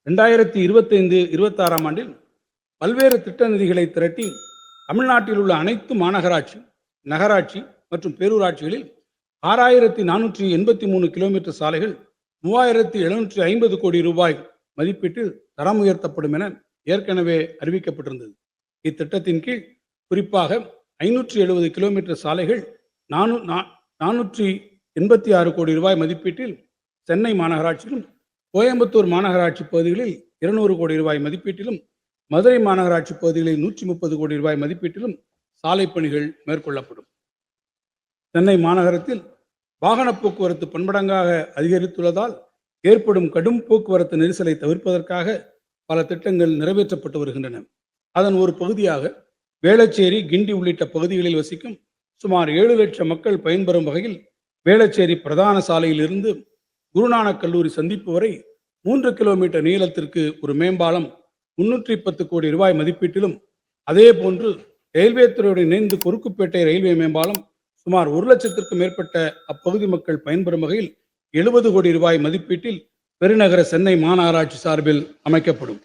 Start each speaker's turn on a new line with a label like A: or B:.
A: 2025-26ஆம் ஆண்டில் பல்வேறு திட்ட நிதிகளை திரட்டி தமிழ்நாட்டில் உள்ள அனைத்து மாநகராட்சி, நகராட்சி மற்றும் பேரூராட்சிகளில் 6483 கிலோமீட்டர் சாலைகள் 3750 கோடி ரூபாய் மதிப்பீட்டில் தரம் உயர்த்தப்படும் என ஏற்கனவே அறிவிக்கப்பட்டிருந்தது. இத்திட்டத்தின் கீழ் குறிப்பாக 570 கிலோமீட்டர் சாலைகள் 486 கோடி ரூபாய் மதிப்பீட்டில் சென்னை மாநகராட்சியிலும், கோயம்புத்தூர் மாநகராட்சி பகுதிகளில் 200 கோடி ரூபாய் மதிப்பீட்டிலும், மதுரை மாநகராட்சி பகுதிகளில் 130 கோடி ரூபாய் மதிப்பீட்டிலும் சாலை பணிகள் மேற்கொள்ளப்படும். சென்னை மாநகரத்தில் வாகன போக்குவரத்து பன்மடங்காக அதிகரித்துள்ளதால் ஏற்படும் கடும் போக்குவரத்து நெரிசலை தவிர்ப்பதற்காக பல திட்டங்கள் நிறைவேற்றப்பட்டு வருகின்றன. அதன் ஒரு பகுதியாக வேளச்சேரி, கிண்டி உள்ளிட்ட பகுதிகளில் வசிக்கும் சுமார் 7 லட்சம் மக்கள் பயன்பெறும் வகையில் வேளச்சேரி பிரதான சாலையில் இருந்து குருநானக் கல்லூரி சந்திப்பு வரை 3 கிலோமீட்டர் நீளத்திற்கு ஒரு மேம்பாலம் 310 கோடி ரூபாய் மதிப்பீட்டிலும், அதே போன்று ரயில்வே துறையுடன் இணைந்து கொருக்குப்பேட்டை ரயில்வே மேம்பாலம் சுமார் 1 லட்சத்திற்கும் மேற்பட்ட அப்பகுதி மக்கள் பயன்பெறும் வகையில் 70 கோடி ரூபாய் மதிப்பீட்டில் பெருநகர சென்னை மாநகராட்சி சார்பில் அமைக்கப்படும்.